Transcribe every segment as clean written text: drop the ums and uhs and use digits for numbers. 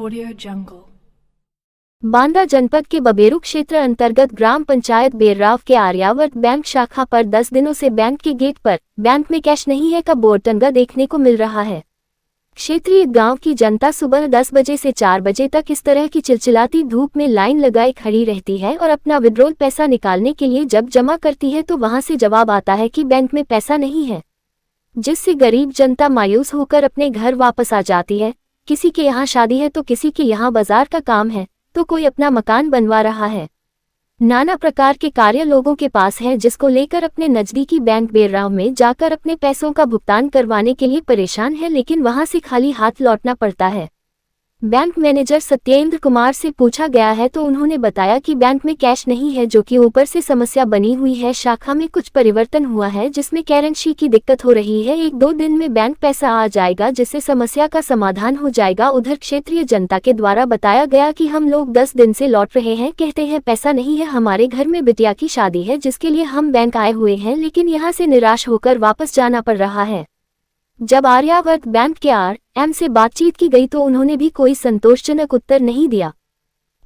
Audio Jungle। Banda जनपद के बबेरू क्षेत्र अंतर्गत ग्राम पंचायत बेर्राव के आर्यावर्त बैंक शाखा पर 10 दिनों से बैंक के गेट पर बैंक में कैश नहीं है का बोर्ड टंगा देखने को मिल रहा है। क्षेत्रीय गांव की जनता सुबह 10 बजे से 4 बजे तक इस तरह की चिलचिलाती धूप में लाइन लगाए खड़ी रहती है और अपना विड्रॉल पैसा निकालने के लिए जब जमा करती है तो वहां से जवाब आता है कि बैंक में पैसा नहीं है, जिससे गरीब जनता मायूस होकर अपने घर वापस आ जाती है। किसी के यहाँ शादी है तो किसी के यहाँ बाजार का काम है तो कोई अपना मकान बनवा रहा है। नाना प्रकार के कार्य लोगों के पास है, जिसको लेकर अपने नजदीकी बैंक बेर्राव में जाकर अपने पैसों का भुगतान करवाने के लिए परेशान है, लेकिन वहां से खाली हाथ लौटना पड़ता है। बैंक मैनेजर सत्येंद्र कुमार से पूछा गया है तो उन्होंने बताया कि बैंक में कैश नहीं है, जो कि ऊपर से समस्या बनी हुई है। शाखा में कुछ परिवर्तन हुआ है जिसमें करेंसी की दिक्कत हो रही है। 1-2 दिन में बैंक पैसा आ जाएगा जिससे समस्या का समाधान हो जाएगा। उधर क्षेत्रीय जनता के द्वारा बताया गया कि हम लोग 10 दिन से लौट रहे हैं, कहते हैं पैसा नहीं है, हमारे घर में बिटिया की शादी है जिसके लिए हम बैंक आए हुए हैं, लेकिन यहाँ से निराश होकर वापस जाना पड़ रहा है। जब आर्यावर्त बैंक के RM से बातचीत की गई तो उन्होंने भी कोई संतोषजनक उत्तर नहीं दिया।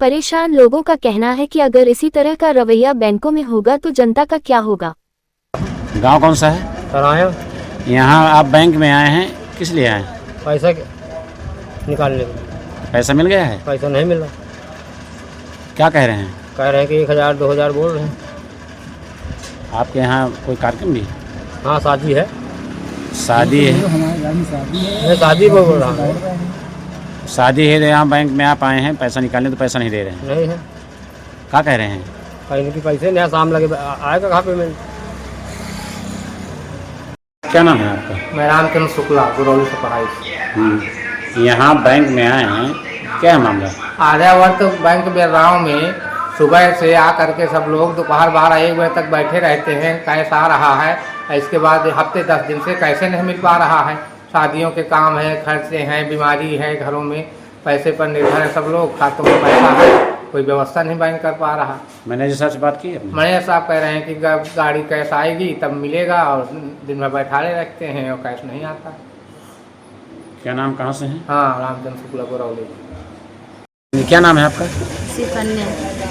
परेशान लोगों का कहना है कि अगर इसी तरह का रवैया बैंकों में होगा तो जनता का क्या होगा। गांव कौन सा है? कराया। यहाँ आप बैंक में आए हैं, किस लिए आए हैं? पैसा निकालने के। पैसा मिल गया है? पैसा नहीं मिला। क्या कह रहे हैं? कह रहे हैं कि 1000-2000 बोल रहे हैं। आपके यहाँ कोई कार्यक्रम भी? हाँ, शादी है। शादी है? मैं शादी बोल रहा हूँ। शादी है तो यहाँ बैंक में आप आए हैं पैसा निकालने, तो पैसा नहीं दे रहे हैं? नहीं है। क्या कह रहे हैं? कहीं की पैसे नया शाम लगे आएगा कहाँ पेमेंट। क्या नाम है आपका? मैं रामचंद्र शुक्ला, गुरौली से पढ़ाई। यहाँ बैंक में आए हैं, क्या है मामला? आर्यावर्त बैंक बेर्राव में सुबह से आ करके सब लोग दोपहर 12-1 बजे तक बैठे रहते हैं। कैश आ रहा है, इसके बाद हफ्ते 10 दिन से कैसे नहीं मिल पा रहा है। शादियों के काम है, खर्चे हैं, बीमारी है, घरों में पैसे पर निर्भर है सब लोग, खातों में पैसा है, कोई व्यवस्था नहीं बैंक कर पा रहा। मैनेजर साहब से बात की आपने? मैनेजर साहब कह रहे हैं कि गाड़ी कैश आएगी तब मिलेगा, और दिन भर बैठाले रखते हैं और कैश नहीं आता। क्या नाम, कहाँ से हैं? हाँ, रामचंद्र शुक्ला, गुरौली। क्या नाम है आपका? सुकन्या।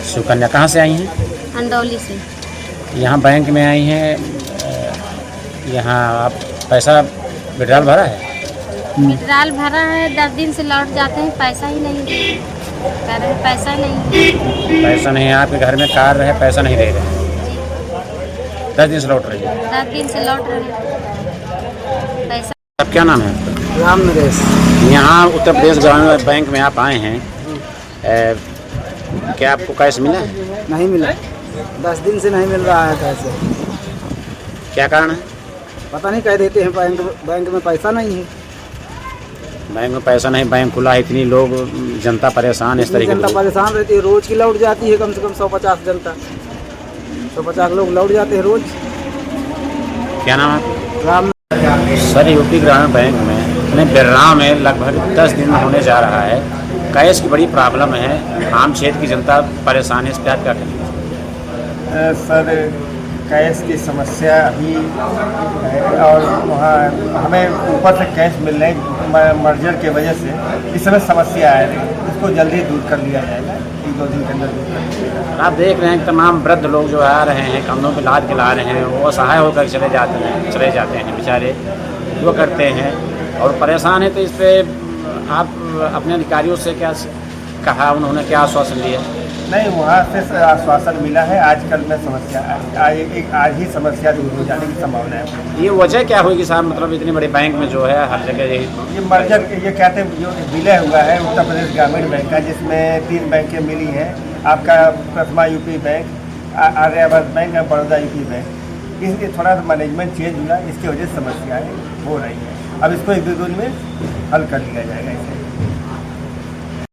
सुकन्या, कहाँ से आई हैं? अंदौली से। यहाँ बैंक में आई हैं, यहाँ आप पैसा विड्रॉल भरा है? विड्रॉल भरा है, 10 दिन से लौट जाते हैं, पैसा ही नहीं दे रहे। कह रहे हैं पैसा नहीं। पैसा नहीं है, आपके घर में कार है, पैसा नहीं दे रहे? 10 दिन से लौट रही है? 10 दिन से लौट रहे हैं पैसा। अब क्या नाम है आपका? राम नरेश। यहाँ उत्तर प्रदेश ग्रामीण बैंक में आप आए हैं, क्या आपको कैश मिला है? नहीं मिला, 10 दिन से नहीं मिल रहा है कैसे। क्या कारण है? पता नहीं, कह देते हैं बैंक में पैसा नहीं है। बैंक में पैसा नहीं, बैंक खुला है, इतनी लोग जनता परेशान है, इस तरीके जनता परेशान रहती है, रोज की लौट जाती है कम से कम 150 जनता, 150 लोग लौट जाते हैं रोज। क्या नाम है? राम। सर, यूपी ग्रामीण बैंक में बेर्राव में लगभग 10 दिन होने जा रहा है, कैश की बड़ी प्रॉब्लम है, आम क्षेत्र की जनता परेशान है, इस पर क्या करेंगे? सर, कैश की समस्या अभी है और वहाँ हमें ऊपर से कैश मिलने मर्जर के वजह से इस समय समस्या आ रही है, इसको जल्दी दूर कर लिया जाएगा, 1-2 दिन के अंदर दूर कर लिया जाएगा। आप देख रहे हैं तमाम वृद्ध लोग जो आ रहे हैं, कमरों पे लाद के ला रहे हैं, वो असहाय होकर चले जाते हैं बेचारे, वो करते हैं और परेशान है। तो इस पर आप अपने अधिकारियों से क्या कहा, उन्होंने क्या आश्वासन दिया? नहीं, वहाँ से आश्वासन मिला है, आजकल में समस्या आज ही समस्या दूर हो जाने की संभावना है। ये वजह क्या होगी साहब, मतलब इतने बड़े बैंक में जो है हर जगह ये मर्जर, ये कहते हैं जो विलय हुआ है उत्तर प्रदेश ग्रामीण बैंक का, जिसमें 3 बैंकें मिली हैं, आपका प्रथमा यूपी बैंक, आर्यावर्त बैंक और बड़ौदा यूपी बैंक। इसलिए थोड़ा सा मैनेजमेंट चेंज हुआ, इसकी वजह से समस्याएँ हो रही हैं। अब इसको 1-2 दिन में हल कर लिया जाएगा इसे।